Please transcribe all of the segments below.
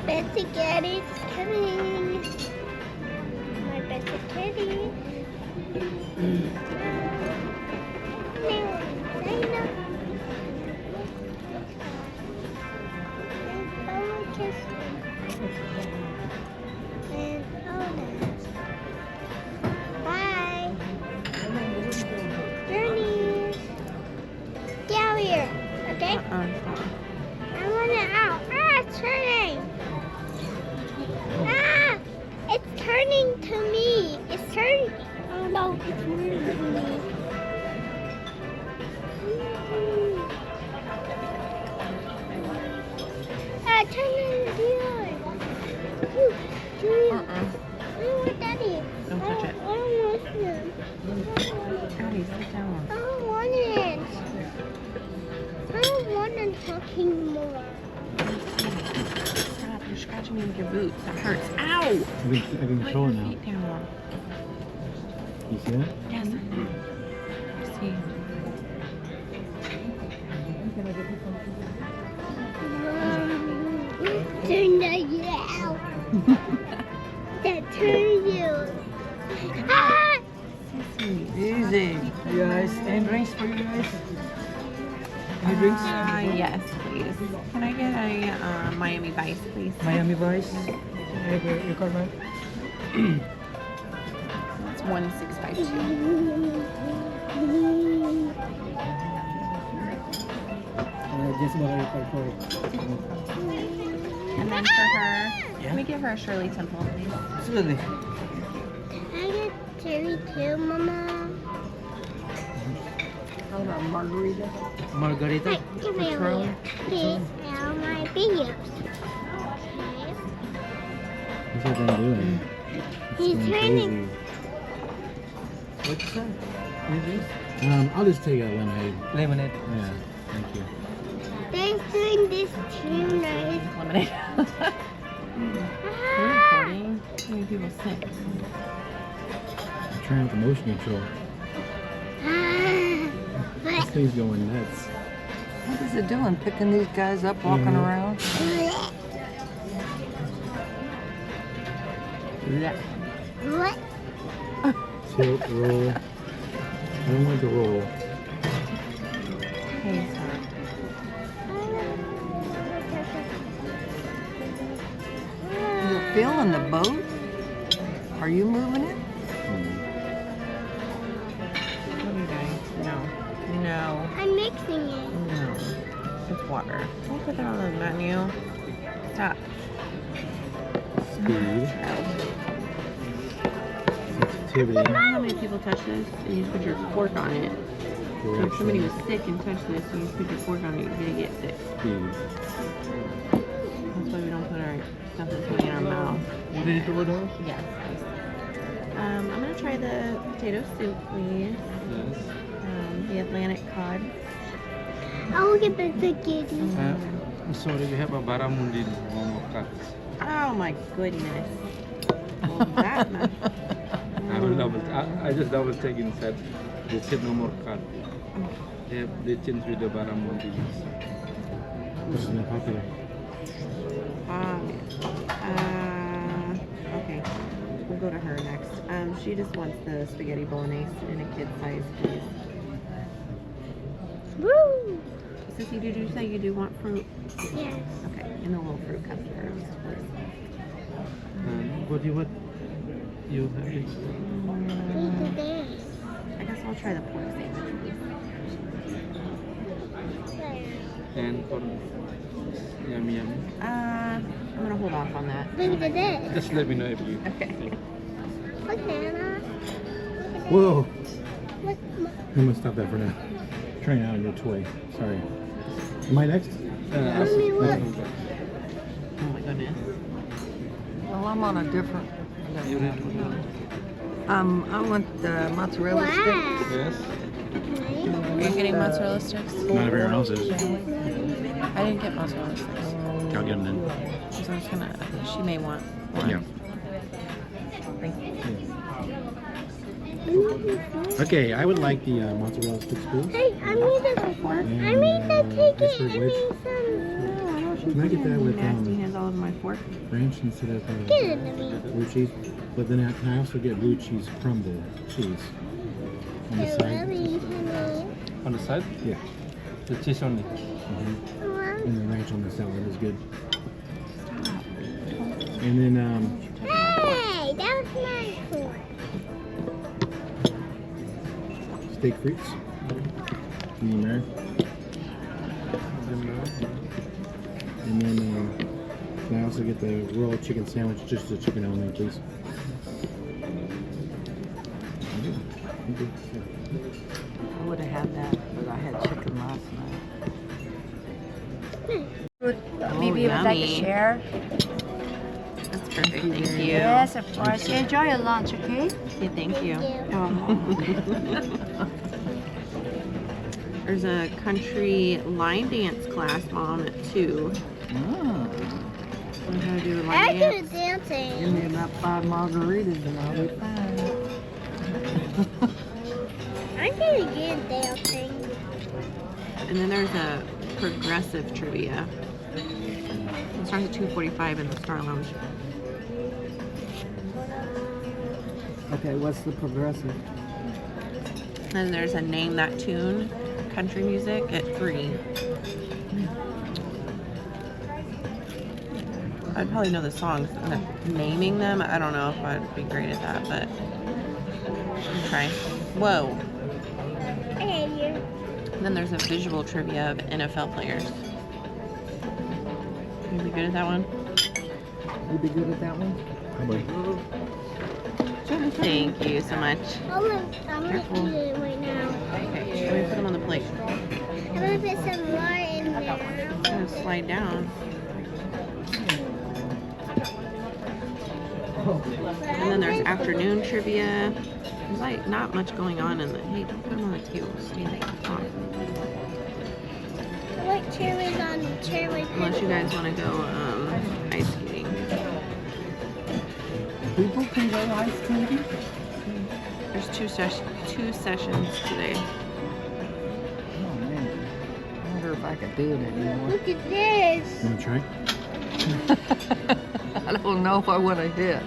Betsy Gaddy's coming. My Betsy Gaddy. Bye. Journey. Get out here, okay? I want it out. Ah, it's turning. Ah, it's turning to me. It's turning. Oh no, it's turning to me. Ah, turning to you. I don't want Daddy. Don't touch it. I don't want him. Daddy, sit down. I don't want it. I don't want him talking more. Stop, you're scratching me with your boots. That hurts. Ow! I can control it now. Feet down. You see that? Yes. I see. Turn the out. That turn you. Ah! Easy. You guys, any drinks for you guys? Any drinks? Yes, please. Can I get a Miami Vice, please? Miami Vice. Your card, man? It's 1652. Just about your card for it. And then for her, can we give her a Shirley Temple, please? Absolutely. Can I get cherry too, Mama? How about margarita? Margarita. Hey, give me a Patron. Please, now my videos. What's that thing doing? It's He's going turning. crazy. What's that? Any drinks? I'll just take a lemonade. Lemonade. Yeah, thank you. They're doing this too nice. Lemonade. Ah! Recording. How many people sick? I'm trying out the motion control. Ah! This thing's going nuts. What is it doing? Picking these guys up, walking around? Yeah. What? Tilt, roll. I don't want to roll. Hey, stop. You're feeling the boat? Are you moving it? What are you doing? No. No. I'm mixing it. No. It's water. Don't put that on the menu. Stop. Speed. You Sensitivity. know how many people touch this and you put your fork on it? So if somebody was sick and touched this and you put your fork on it, you're gonna get sick. Speed. That's why we don't put our stuff that's going in our mouth. You ready to order? Yes, please. I'm gonna try the potato soup, please. Yes. The Atlantic cod. I will get the spaghetti. I'm sorry, we have a barramundi momo cut. Oh my goodness. Well, that much. I just double check inside. They said no more cut. They changed with the barramundi. This is not popular. Okay. We'll go to her next. She just wants the spaghetti bolognese in a kid size, please. Woo! Sissy, did you say you do want fruit? Yes. Okay, in the little fruit cup first, please. What do you want? You have it. Look at this. I guess I'll try the pork sandwich, please. And for yummy. I'm gonna hold off on that. Look at this. Just let me know if you. Okay. Look, Nana. Whoa! Look, I'm gonna stop that for now. Trying out a new toy. Sorry. Am I next? Mommy, look. Oh my goodness. Well, I'm on a different. You ready to order? I want the mozzarella sticks. Wow. Yes. Are you getting mozzarella sticks? Not everyone else is. I didn't get mozzarella sticks. I'll get them then. So I'm just gonna, she may want one. Yeah. Thank you. Okay, I would like the mozzarella sticks, please. Hey, I made the And, I made the iceberg ticket. I wedge. made some. Can I get that with Nasty hands. all over my fork. Ranch instead of Get it to me. blue cheese. But then can I also get blue cheese crumble cheese on the Get side? ready for me. On the side, Yeah. the cheese only. And the ranch on the salad is good. And then Hey, that was my fork. steak frites. Medium rare. And then can I also get the royal chicken sandwich, just the chicken only, please? Okay. I would have had that, but I had chicken last night. Would maybe you would like to yummy. share? That's perfect. Thank you. Yes, of course. Enjoy your lunch, okay? Yeah, thank you. Oh. There's a country line dance class, Mom, at 2. Mm. Learn how to do I line do dance. dancing. Give me about 5 margaritas and I'll be fine. I'm gonna get dancing. And then there's a progressive trivia. It starts at 2:45 in the Star Lounge. Okay, what's the progressive? And there's a name that tune country music at 3. I'd probably know the songs. Naming them, I don't know if I'd be great at that, but I'll try. Whoa. I hate you. And then there's a visual trivia of NFL players. You be good at that one? You be good at that one? Probably. Thank you so much. I'm gonna Careful. eat it right now. Okay, let me put them on the plate. I'm gonna put some more in there. I'm gonna slide down. And then there's afternoon trivia. There's like not much going on in the. Hey, don't put them on the table. Stay there. Come on. What chair is on the chair with Unless you guys want to go ice skating. People can go ice skating? There's two sessions today. Oh man. I wonder if I could do it anymore. Look at this. You want to try? I don't know if I would have hit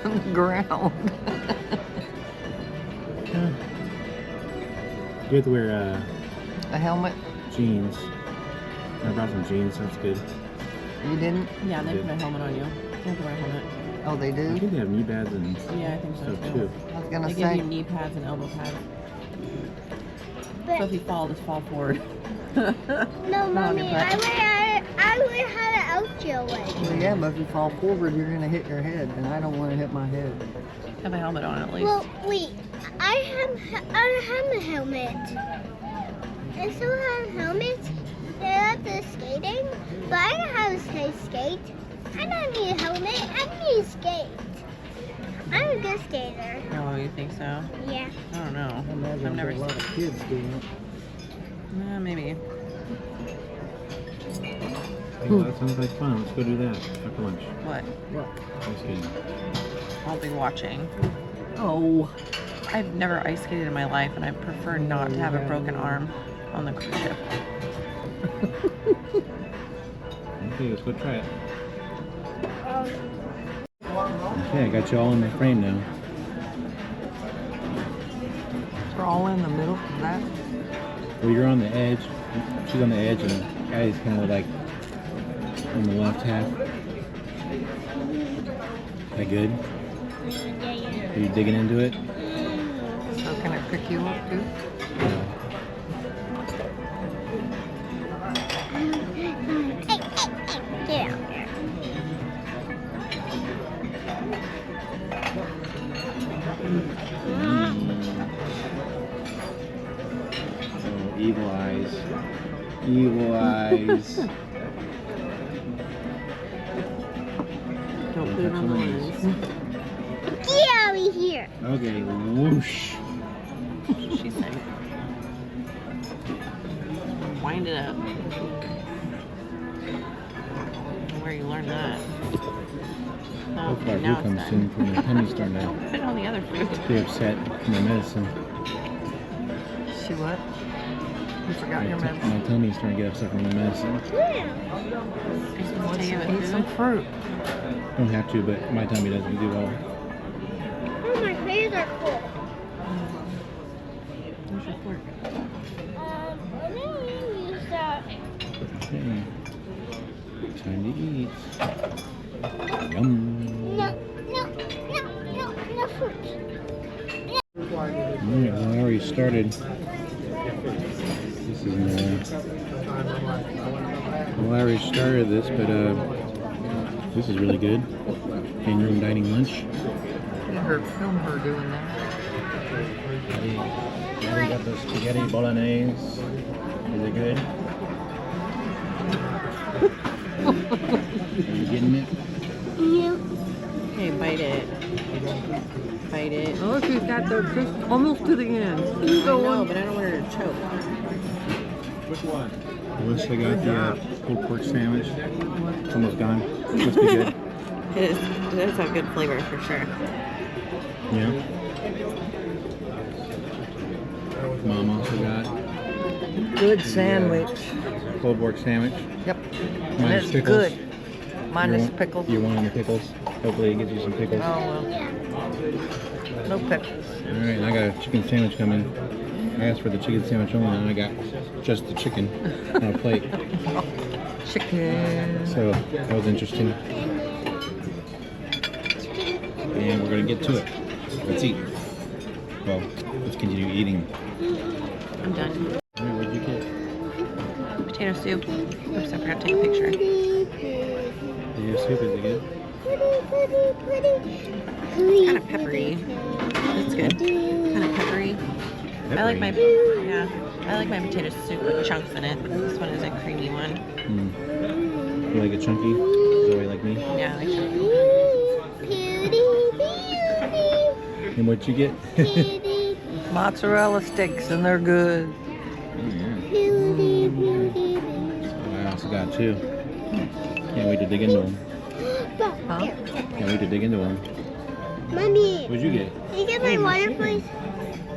the ground. You have to wear A helmet? jeans. I brought some jeans, that's good. You didn't? Yeah, they put a helmet on you. You have to wear a helmet. Oh, they I do? think they have knee pads and Yeah, I think so stuff too. too. I was gonna They give say, you knee pads and elbow pads. So But if you fall, just fall forward. no, on mommy, your butt. I learned how to outro it. well, yeah, but if you fall forward, you're gonna hit your head, and I don't want to hit my head. Have a helmet on at least. Well, wait. I have a helmet. I still have helmets. They're at the skating, but I don't have a skate. I don't need a helmet. I need a skate. I'm a good skater. Oh, you think so? Yeah. I don't know. I imagine I've never a lot of kids doing it. maybe. Oh, that sounds like fun. Let's go do that after lunch. What? What? Ice skating. I'll be watching. Oh, I've never ice skated in my life, and I prefer not to have a broken arm on the cruise ship. Okay, let's go try it. Okay, I got you all in the frame now. we're all in the middle of that. Well, you're on the edge. She's on the edge, and the guy is kind of like on the left half. That good? Are you digging into it? So can I pick you up too? Get out there. Oh, evil eyes. Evil eyes. Don't put it on the lens. Get out of here. Okay, whoosh. She's saying. Wind it up. Where you learned that? Oh, Hopefully our now food it's comes soon done. from the tummy's starting to Put it on the other food. be upset from the medicine. She what? You forgot your medicine. My tummy's starting to get upset from the medicine. Potato Eat some fruit. Don't have to, but my tummy doesn't do well. Oh, my fingers are cool. Where's your fork? I'm gonna use that. Okay. Time to eat. Yum. No, no fruit. Alright, well, I already started. This is more. Well, I already started this, but this is really good. In-room dining lunch. Film her doing that. I got the spaghetti bolognese. Is it good? Are you getting it? Yeah. Okay, bite it. Bite it. Oh, she's got the just almost to the end. I know, but I don't want her to choke. Alyssa got the pulled pork sandwich. It's almost gone. Must be good. It does have good flavor for sure. Yeah. Mom also got Good sandwich. pulled pork sandwich. Yep. And Minus it's pickles. good. Minus pickles. You're wanting the pickles. Hopefully it gives you some pickles. Oh, well. No pickles. Alright, I got a chicken sandwich coming. I asked for the chicken sandwich only, and I got just the chicken on a plate. Chicken. So that was interesting. And we're going to get to it. Let's eat. Well, let's continue eating. I'm done. Alright, what'd you get? Potato soup. Oops, I forgot to take a picture. Your soup, is it good? Kind of peppery. That's good. Kind of peppery. I like my potato soup with chunks in it. This one is a creamy one. You like it chunky? Is that way like me? Yeah, I like chunky. And what'd you get? Mozzarella sticks, and they're good. I also got two. Can't wait to dig into them. Huh? Can't wait to dig into them. Mommy, What'd you get? can you get my water, please?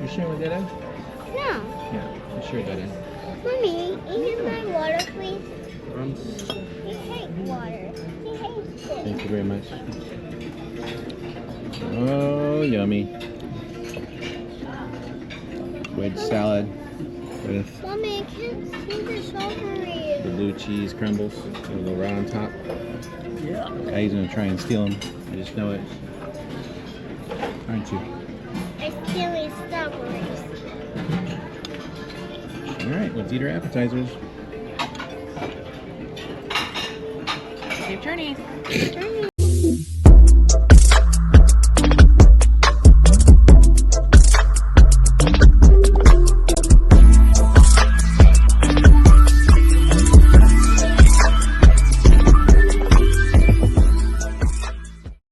You sure with that? No. Yeah, you sure that? Mommy, can you get my water, please? Prawns. He hates water. He hates it. Thank you very much. Oh, yummy. Wedge salad with Mommy, I can't see the strawberries. the blue cheese crumbles. It'll go right on top. Yeah. Kai's gonna try and steal them. I just know it. Aren't you? I'm stealing strawberries. Alright, let's eat our appetizers. Safe journey. Journey.